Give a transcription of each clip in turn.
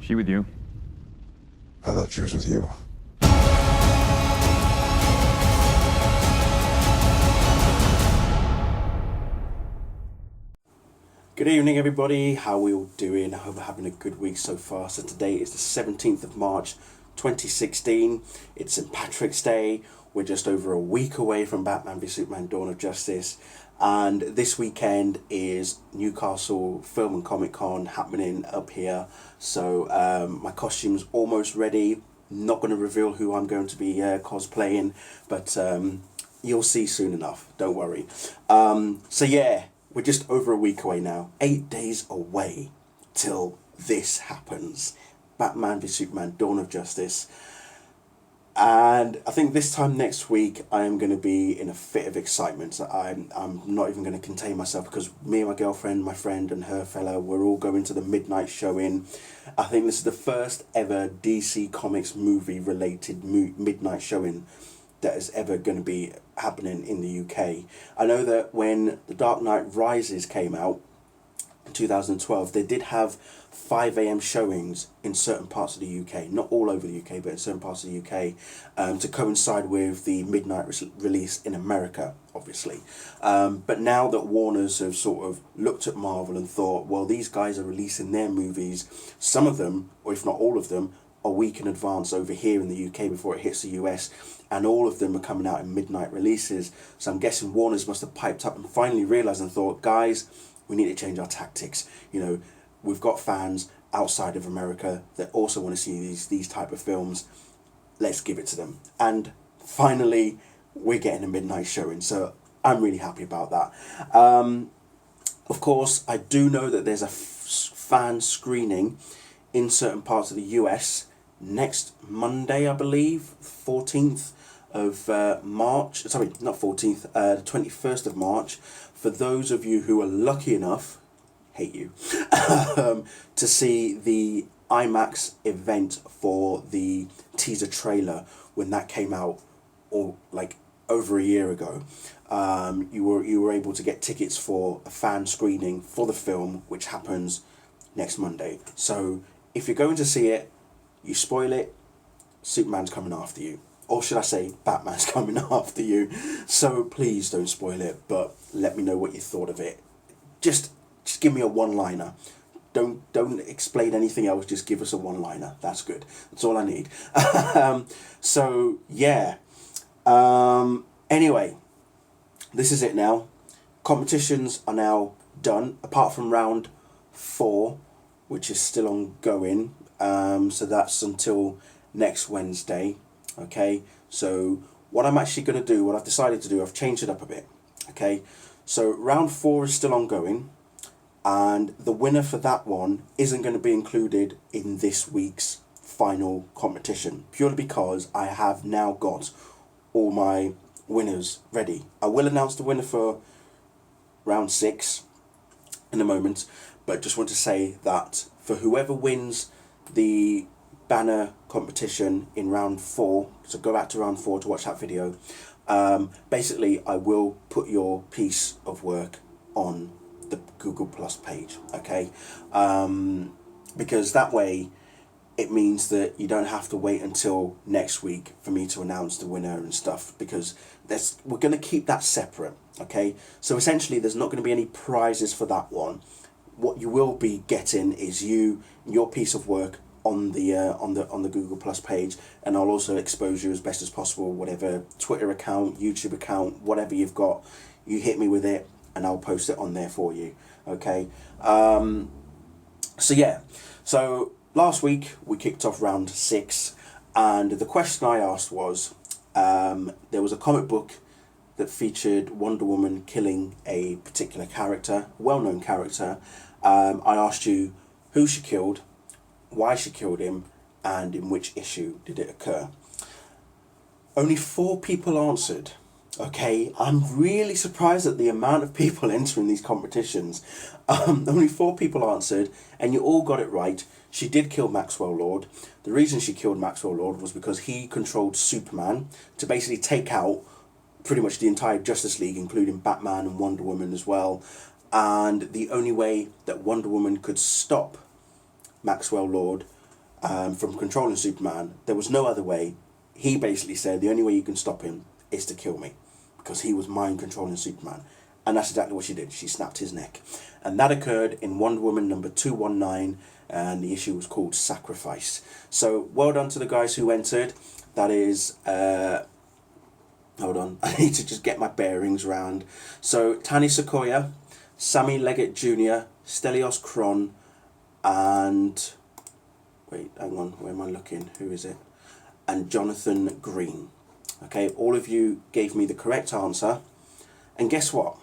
She with you? I thought she was with you. Good evening, everybody. How are we all doing? I hope we're having a good week so far. So today is the 17th of March 2016. It's St. Patrick's Day. We're just over a week away from Batman v Superman Dawn of Justice. And this weekend is Newcastle Film and Comic Con happening up here. So my costume's almost ready. Not going to reveal who I'm going to be cosplaying, but you'll see soon enough. Don't worry. So yeah. We're just over a week away now. 8 days away till this happens. Batman v Superman Dawn of Justice. And I think this time next week I am going to be in a fit of excitement. I'm not even going to contain myself because me and my girlfriend, my friend and her fella, we're all going to the midnight showing. I think this is the first ever DC Comics movie related midnight showing that is ever going to be happening in the UK. I know that when The Dark Knight Rises came out in 2012, they did have 5 a.m. showings in certain parts of the UK, not all over the UK, but in certain parts of the UK, to coincide with the midnight release in America, obviously. But now that Warner's have sort of looked at Marvel and thought, well, these guys are releasing their movies, some of them, or if not all of them, a week in advance over here in the UK before it hits the US, and all of them are coming out in midnight releases. So I'm guessing Warner's must have piped up and finally realised and thought, guys, we need to change our tactics. You know, we've got fans outside of America that also want to see these type of films. Let's give it to them. And finally, we're getting a midnight showing. So I'm really happy about that. Of course, I do know that there's a fan screening in certain parts of the US next Monday, I believe, 14th of March. Sorry, not 14th, the 21st of March. For those of you who are lucky enough, hate you, to see the IMAX event for the teaser trailer when that came out, or like over a year ago. You were able to get tickets for a fan screening for the film, which happens next Monday. So if you're going to see it, you spoil it, Superman's coming after you. Or should I say, Batman's coming after you. So please don't spoil it, but let me know what you thought of it. Just give me a one-liner. Don't explain anything else, just give us a one-liner. That's good. That's all I need. So, yeah. Anyway, this is it now. Competitions are now done, apart from round 4, which is still ongoing. So that's until next Wednesday. Okay, so what I'm actually going to do, what I've decided to do, I've changed it up a bit. Okay, so round 4 is still ongoing, and the winner for that one isn't going to be included in this week's final competition, purely because I have now got all my winners ready. I will announce the winner for round 6 in a moment, but just want to say that for whoever wins the banner competition in round 4, so go back to round 4 to watch that video. Basically, I will put your piece of work on the Google Plus page, okay? Because that way it means that you don't have to wait until next week for me to announce the winner and stuff, because we're going to keep that separate, okay? So essentially there's not going to be any prizes for that one. What you will be getting is your piece of work on the Google Plus page, and I'll also expose you as best as possible. Whatever Twitter account, YouTube account, whatever you've got, you hit me with it, and I'll post it on there for you. Okay. So yeah. So last week we kicked off round 6, and the question I asked was, there was a comic book that featured Wonder Woman killing a particular character, well-known character. I asked you who she killed, why she killed him, and in which issue did it occur. Only 4 people answered. Okay, I'm really surprised at the amount of people entering these competitions. Only 4 people answered, and you all got it right. She did kill Maxwell Lord. The reason she killed Maxwell Lord was because he controlled Superman to basically take out pretty much the entire Justice League, including Batman and Wonder Woman as well. And the only way that Wonder Woman could stop Maxwell Lord from controlling Superman. There was no other way. He basically said the only way you can stop him is to kill me, because he was mind controlling Superman. And that's exactly what she did. She snapped his neck. And that occurred in Wonder Woman number 219, and the issue was called Sacrifice. So well done to the guys who entered. That is, hold on, I need to just get my bearings round. So Tani Sequoia, Sammy Leggett Jr., Stelios Kron, and wait, hang on, where am I looking? Who is it? And Jonathan Green. Okay, all of you gave me the correct answer. And guess what?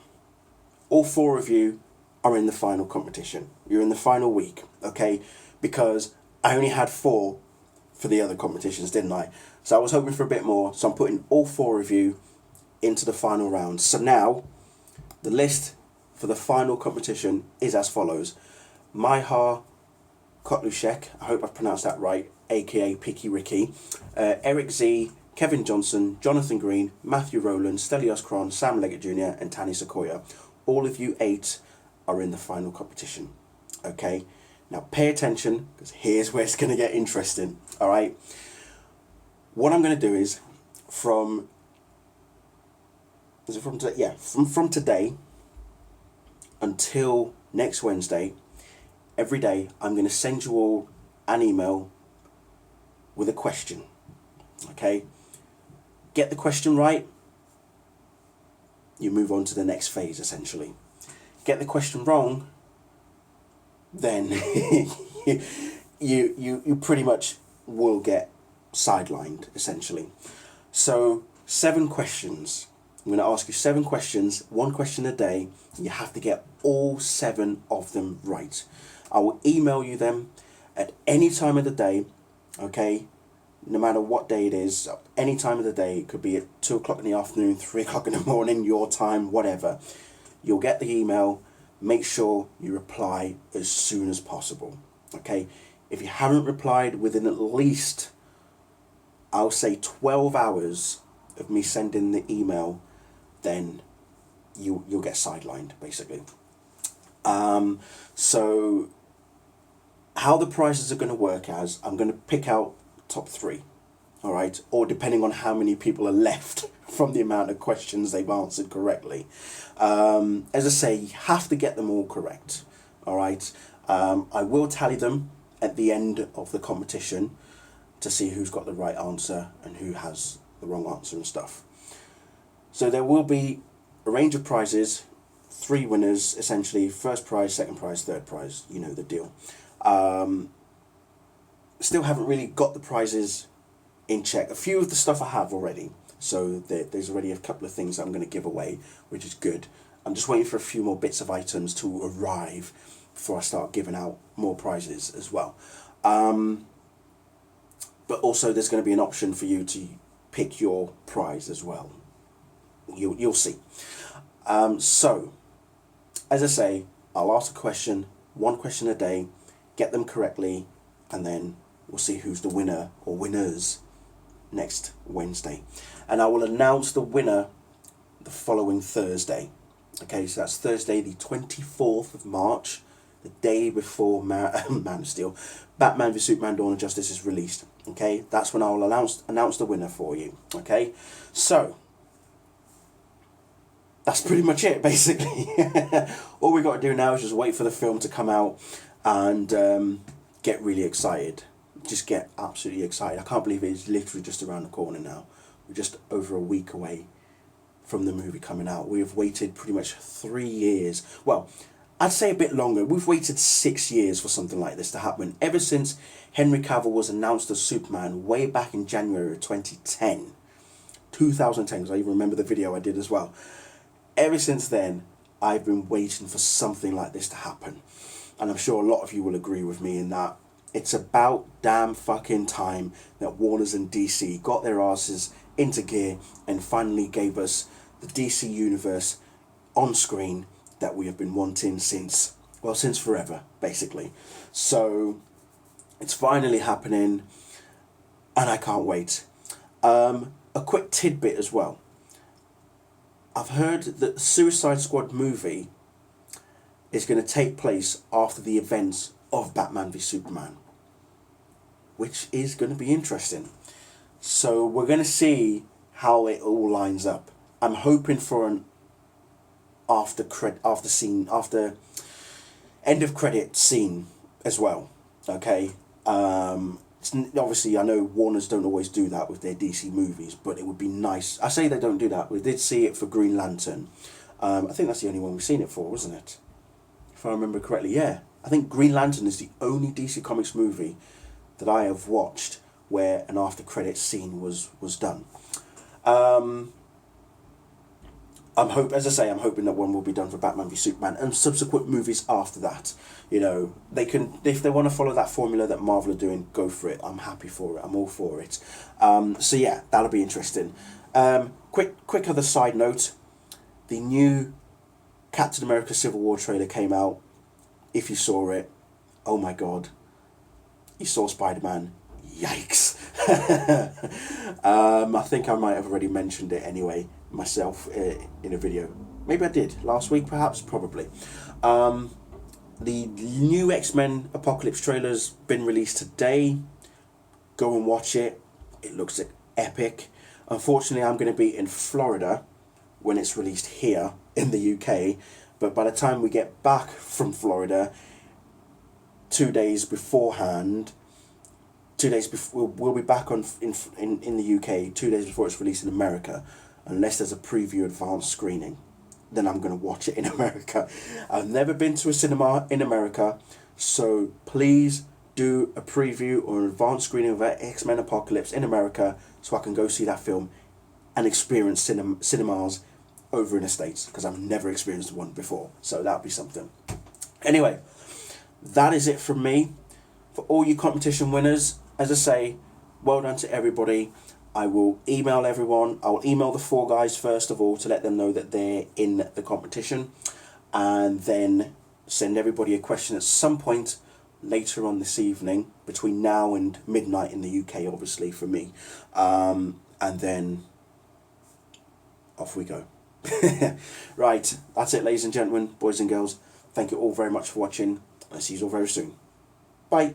All 4 of you are in the final competition. You're in the final week, okay? Because I only had 4 for the other competitions, didn't I? So I was hoping for a bit more. So I'm putting all 4 of you into the final round. So now, the list for the final competition is as follows. Myha Kotlushek, I hope I've pronounced that right, aka Picky Ricky, Eric Z, Kevin Johnson, Jonathan Green, Matthew Rowland, Stelios Kron, Sam Leggett Jr. and Tani Sequoia. All of you 8 are in the final competition. Okay? Now pay attention, because here's where it's going to get interesting. Alright? What I'm going to do is, from today? Yeah, from today until next Wednesday, every day I'm going to send you all an email with a question. Okay? Get the question right, you move on to the next phase, essentially. Get the question wrong, then you pretty much will get sidelined, essentially. So 7 questions. I'm going to ask you 7 questions, 1 question a day. You have to get all 7 of them right. I will email you them at any time of the day, okay? No matter what day it is, any time of the day. It could be at 2 o'clock in the afternoon, 3 o'clock in the morning, your time, whatever. You'll get the email. Make sure you reply as soon as possible, okay? If you haven't replied within at least, I'll say 12 hours of me sending the email, then you'll get sidelined, basically. So how the prizes are going to work as, I'm going to pick out top 3, all right, or depending on how many people are left from the amount of questions they've answered correctly. As I say, you have to get them all correct, all right. I will tally them at the end of the competition to see who's got the right answer and who has the wrong answer and stuff. So there will be a range of prizes, 3 winners essentially: first prize, second prize, third prize. You know the deal. Still haven't really got the prizes in check. A few of the stuff I have already, so there's already a couple of things I'm going to give away, which is good. I'm just waiting for a few more bits of items to arrive before I start giving out more prizes as well. But also there's going to be an option for you to pick your prize as well. You'll see. So, as I say, I'll ask a question, 1 question a day, get them correctly, and then we'll see who's the winner or winners next Wednesday. And I will announce the winner the following Thursday. Okay, so that's Thursday the 24th of March, the day before Man of Steel, Batman v Superman Dawn of Justice is released. Okay, that's when I will announce the winner for you. Okay, so that's pretty much it, basically. All we got to do now is just wait for the film to come out and get really excited. Just get absolutely excited. I can't believe it's literally just around the corner now. We're just over a week away from the movie coming out. We have waited pretty much 3 years. Well, I'd say a bit longer. We've waited 6 years for something like this to happen. Ever since Henry Cavill was announced as Superman way back in January of 2010. 2010, because I even remember the video I did as well. Ever since then, I've been waiting for something like this to happen. And I'm sure a lot of you will agree with me in that it's about damn fucking time that Warner's and DC got their asses into gear and finally gave us the DC universe on screen that we have been wanting since forever, basically. So it's finally happening and I can't wait. A quick tidbit as well. I've heard that the Suicide Squad movie is going to take place after the events of Batman v Superman. which is going to be interesting. So we're going to see how it all lines up. I'm hoping for an after end of credit scene as well. Okay. Obviously, I know Warners don't always do that with their DC movies, but it would be nice. I say they don't do that. We did see it for Green Lantern. I think that's the only one we've seen it for, wasn't it? If I remember correctly, yeah. I think Green Lantern is the only DC Comics movie that I have watched where an after credits scene was done. I'm hoping that one will be done for Batman v Superman and subsequent movies after that. You know, they can, if they want to follow that formula that Marvel are doing, go for it. I'm happy for it. I'm all for it. So yeah, that'll be interesting. Quick other side note: the new Captain America Civil War trailer came out. If you saw it, oh my god, you saw Spider-Man. Yikes! I think I might have already mentioned it anyway myself in a video. Maybe I did last week, perhaps, probably. The new X-Men Apocalypse trailer's been released today. Go and watch it. It looks epic. Unfortunately, I'm going to be in Florida when it's released here in the UK. But by the time we get back from Florida, 2 days beforehand, we'll be back in the UK 2 days before it's released in America, unless there's a preview advanced screening. Then I'm going to watch it in America. I've never been to a cinema in America, so please do a preview or an advanced screening of X-Men Apocalypse in America so I can go see that film and experience cinemas over in the States, because I've never experienced one before, so that'll be something. Anyway, that is it from me. For all you competition winners, as I say, well done to everybody. I will email everyone. I will email the 4 guys first of all to let them know that they're in the competition, and then send everybody a question at some point later on this evening, between now and midnight in the UK, obviously, for me. And then off we go. Right, that's it, ladies and gentlemen, boys and girls. Thank you all very much for watching. I'll see you all very soon. Bye.